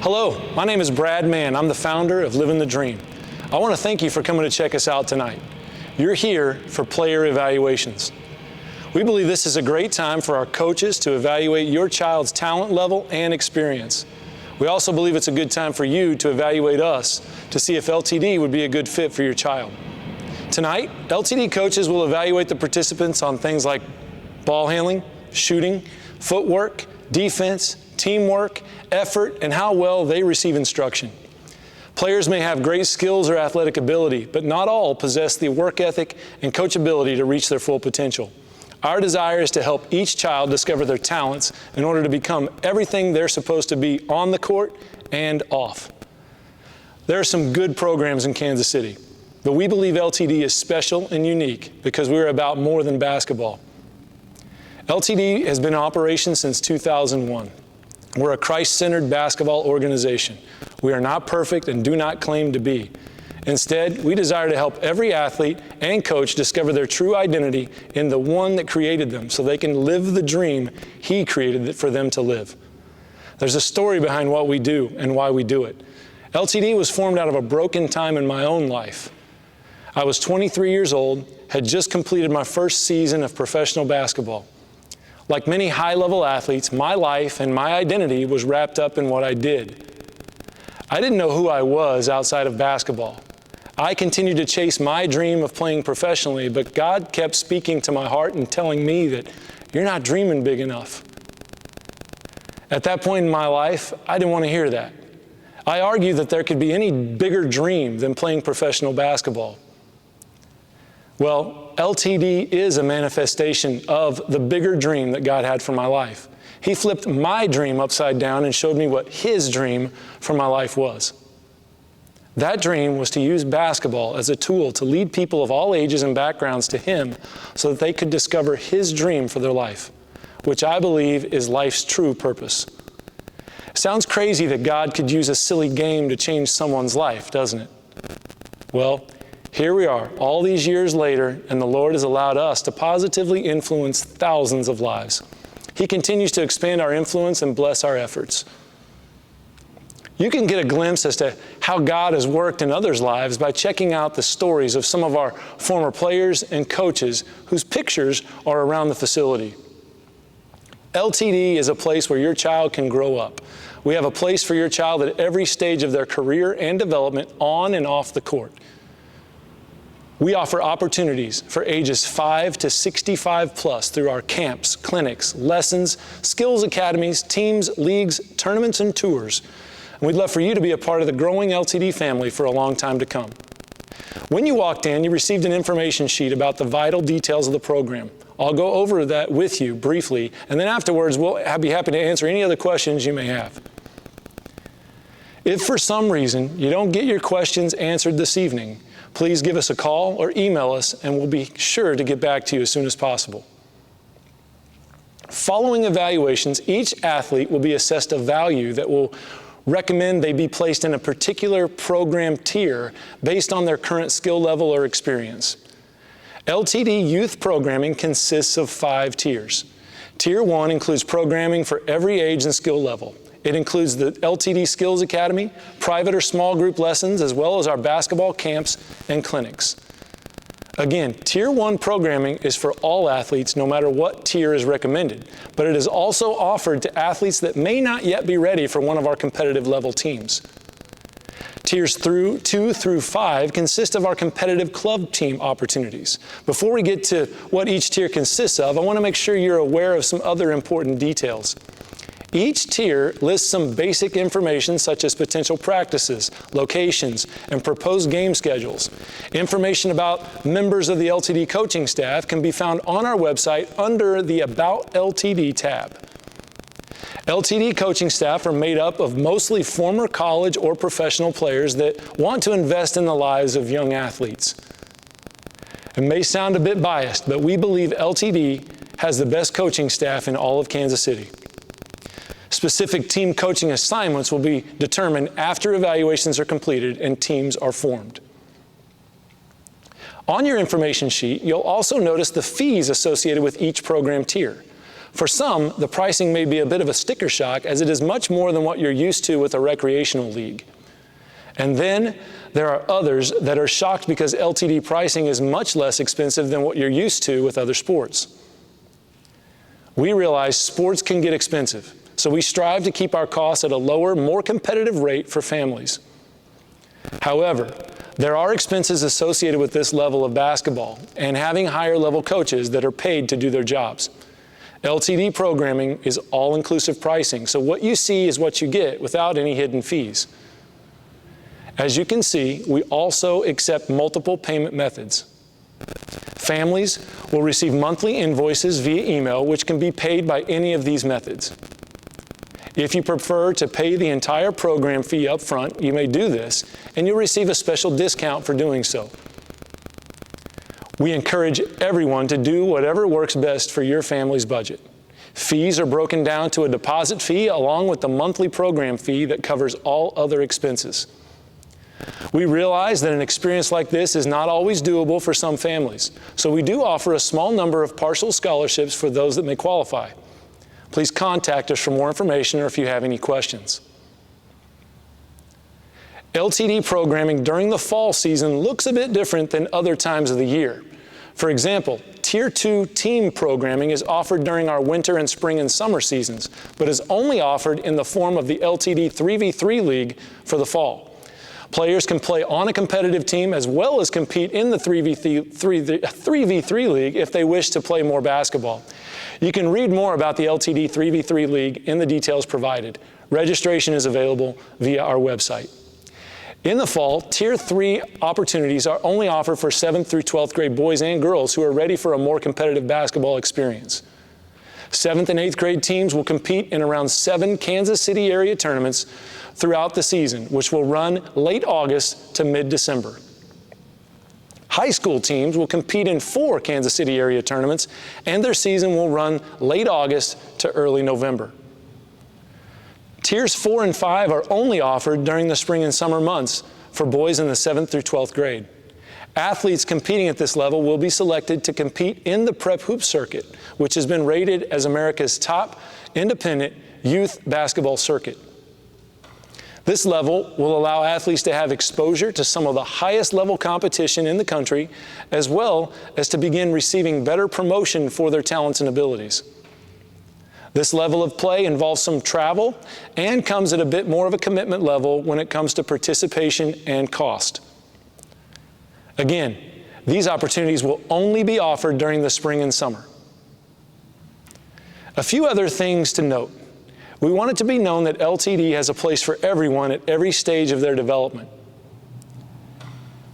Hello, my name is Brad Mann. I'm the founder of Living the Dream. I want to thank you for coming to check us out tonight. You're here for player evaluations. We believe this is a great time for our coaches to evaluate your child's talent level and experience. We also believe it's a good time for you to evaluate us to see if LTD would be a good fit for your child. Tonight, LTD coaches will evaluate the participants on things like ball handling, shooting, footwork, defense, teamwork, effort, and how well they receive instruction. Players may have great skills or athletic ability, but not all possess the work ethic and coachability to reach their full potential. Our desire is to help each child discover their talents in order to become everything they're supposed to be on the court and off. There are some good programs in Kansas City, but we believe LTD is special and unique because we're about more than basketball. LTD has been in operation since 2001. We're a Christ-centered basketball organization. We are not perfect and do not claim to be. Instead, we desire to help every athlete and coach discover their true identity in the one that created them so they can live the dream He created for them to live. There's a story behind what we do and why we do it. LTD was formed out of a broken time in my own life. I was 23 years old, had just completed my first season of professional basketball. Like many high-level athletes, my life and my identity was wrapped up in what I did. I didn't know who I was outside of basketball. I continued to chase my dream of playing professionally, but God kept speaking to my heart and telling me that you're not dreaming big enough. At that point in my life, I didn't want to hear that. I argued that there could be any bigger dream than playing professional basketball. Well, LTD is a manifestation of the bigger dream that God had for my life. He flipped my dream upside down and showed me what His dream for my life was. That dream was to use basketball as a tool to lead people of all ages and backgrounds to Him so that they could discover His dream for their life, which I believe is life's true purpose. It sounds crazy that God could use a silly game to change someone's life, doesn't it? Well, here we are, all these years later, and the Lord has allowed us to positively influence thousands of lives. He continues to expand our influence and bless our efforts. You can get a glimpse as to how God has worked in others' lives by checking out the stories of some of our former players and coaches whose pictures are around the facility. LTD is a place where your child can grow up. We have a place for your child at every stage of their career and development on and off the court. We offer opportunities for ages 5 to 65 plus through our camps, clinics, lessons, skills academies, teams, leagues, tournaments, and tours. And we'd love for you to be a part of the growing LTD family for a long time to come. When you walked in, you received an information sheet about the vital details of the program. I'll go over that with you briefly, and then afterwards we'll be happy to answer any other questions you may have. If for some reason you don't get your questions answered this evening, please give us a call or email us, and we'll be sure to get back to you as soon as possible. Following evaluations, each athlete will be assessed a value that will recommend they be placed in a particular program tier based on their current skill level or experience. LTD youth programming consists of 5 tiers. Tier 1 includes programming for every age and skill level. It includes the LTD Skills Academy, private or small group lessons, as well as our basketball camps and clinics. Again, Tier 1 programming is for all athletes no matter what tier is recommended, but it is also offered to athletes that may not yet be ready for one of our competitive level teams. Tiers 2 through 5 consist of our competitive club team opportunities. Before we get to what each tier consists of, I want to make sure you're aware of some other important details. Each tier lists some basic information such as potential practices, locations, and proposed game schedules. Information about members of the LTD coaching staff can be found on our website under the About LTD tab. LTD coaching staff are made up of mostly former college or professional players that want to invest in the lives of young athletes. It may sound a bit biased, but we believe LTD has the best coaching staff in all of Kansas City. Specific team coaching assignments will be determined after evaluations are completed and teams are formed. On your information sheet, you'll also notice the fees associated with each program tier. For some, the pricing may be a bit of a sticker shock, as it is much more than what you're used to with a recreational league. And then there are others that are shocked because LTD pricing is much less expensive than what you're used to with other sports. We realize sports can get expensive, so we strive to keep our costs at a lower, more competitive rate for families. However, there are expenses associated with this level of basketball and having higher level coaches that are paid to do their jobs. LTD programming is all-inclusive pricing, so what you see is what you get without any hidden fees. As you can see, we also accept multiple payment methods. Families will receive monthly invoices via email, which can be paid by any of these methods. If you prefer to pay the entire program fee up front, you may do this, and you'll receive a special discount for doing so. We encourage everyone to do whatever works best for your family's budget. Fees are broken down to a deposit fee along with the monthly program fee that covers all other expenses. We realize that an experience like this is not always doable for some families, so we do offer a small number of partial scholarships for those that may qualify. Please contact us for more information or if you have any questions. LTD programming during the fall season looks a bit different than other times of the year. For example, Tier 2 team programming is offered during our winter and spring and summer seasons, but is only offered in the form of the LTD 3v3 League for the fall. Players can play on a competitive team as well as compete in the 3v3 League if they wish to play more basketball. You can read more about the LTD 3v3 League in the details provided. Registration is available via our website. In the fall, Tier 3 opportunities are only offered for 7th through 12th grade boys and girls who are ready for a more competitive basketball experience. 7th and 8th grade teams will compete in around 7 Kansas City area tournaments throughout the season, which will run late August to mid-December. High school teams will compete in 4 Kansas City area tournaments, and their season will run late August to early November. Tiers 4 and 5 are only offered during the spring and summer months for boys in the 7th through 12th grade. Athletes competing at this level will be selected to compete in the prep hoop circuit, which has been rated as America's top independent youth basketball circuit. This level will allow athletes to have exposure to some of the highest level competition in the country, as well as to begin receiving better promotion for their talents and abilities. This level of play involves some travel and comes at a bit more of a commitment level when it comes to participation and cost. Again, these opportunities will only be offered during the spring and summer. A few other things to note. We want it to be known that LTD has a place for everyone at every stage of their development.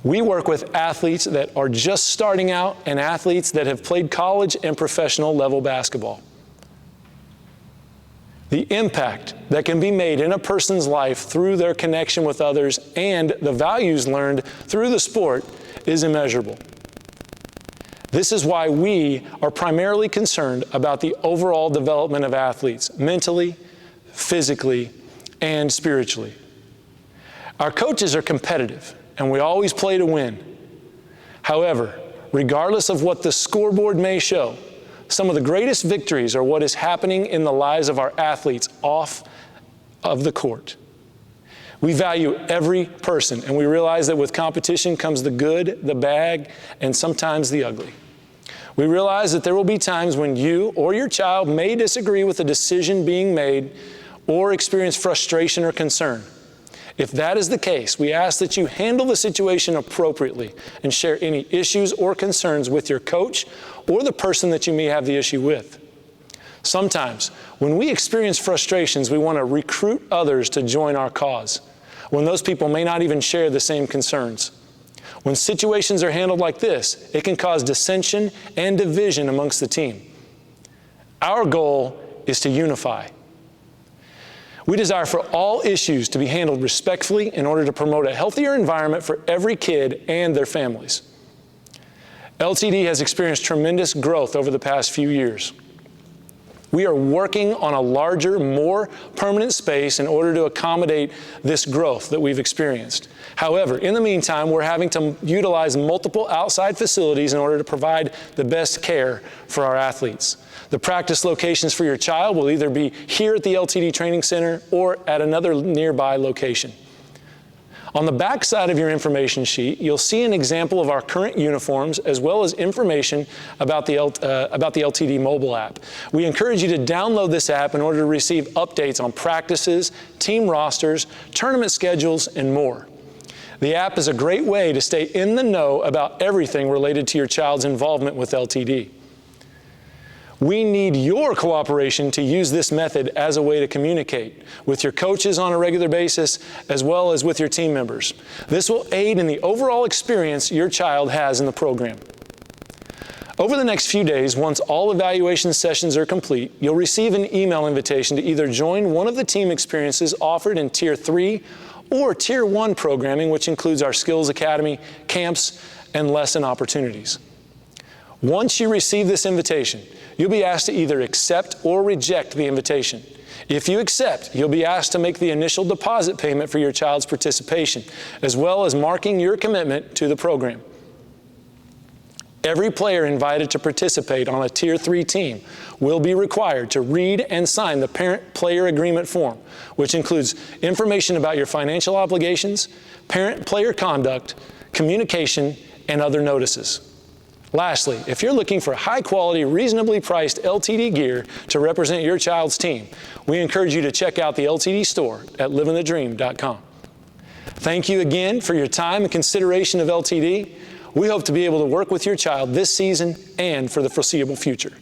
We work with athletes that are just starting out and athletes that have played college and professional level basketball. The impact that can be made in a person's life through their connection with others and the values learned through the sport is immeasurable. This is why we are primarily concerned about the overall development of athletes, mentally, physically, and spiritually. Our coaches are competitive, and we always play to win. However, regardless of what the scoreboard may show, some of the greatest victories are what is happening in the lives of our athletes off of the court. We value every person, and we realize that with competition comes the good, the bad, and sometimes the ugly. We realize that there will be times when you or your child may disagree with a decision being made or experience frustration or concern. If that is the case, we ask that you handle the situation appropriately and share any issues or concerns with your coach or the person that you may have the issue with. Sometimes, when we experience frustrations, we want to recruit others to join our cause, when those people may not even share the same concerns. When situations are handled like this, it can cause dissension and division amongst the team. Our goal is to unify. We desire for all issues to be handled respectfully in order to promote a healthier environment for every kid and their families. LTD has experienced tremendous growth over the past few years. We are working on a larger, more permanent space in order to accommodate this growth that we've experienced. However, in the meantime, we're having to utilize multiple outside facilities in order to provide the best care for our athletes. The practice locations for your child will either be here at the LTD Training Center or at another nearby location. On the back side of your information sheet, you'll see an example of our current uniforms as well as information about the LTD mobile app. We encourage you to download this app in order to receive updates on practices, team rosters, tournament schedules, and more. The app is a great way to stay in the know about everything related to your child's involvement with LTD. We need your cooperation to use this method as a way to communicate with your coaches on a regular basis, as well as with your team members. This will aid in the overall experience your child has in the program. Over the next few days, once all evaluation sessions are complete, you'll receive an email invitation to either join one of the team experiences offered in Tier 3 or Tier 1 programming, which includes our Skills Academy, camps, and lesson opportunities. Once you receive this invitation, you'll be asked to either accept or reject the invitation. If you accept, you'll be asked to make the initial deposit payment for your child's participation, as well as marking your commitment to the program. Every player invited to participate on a Tier 3 team will be required to read and sign the Parent-Player Agreement form, which includes information about your financial obligations, parent-player conduct, communication, and other notices. Lastly, if you're looking for high-quality, reasonably priced LTD gear to represent your child's team, we encourage you to check out the LTD store at livingthedream.com. Thank you again for your time and consideration of LTD. We hope to be able to work with your child this season and for the foreseeable future.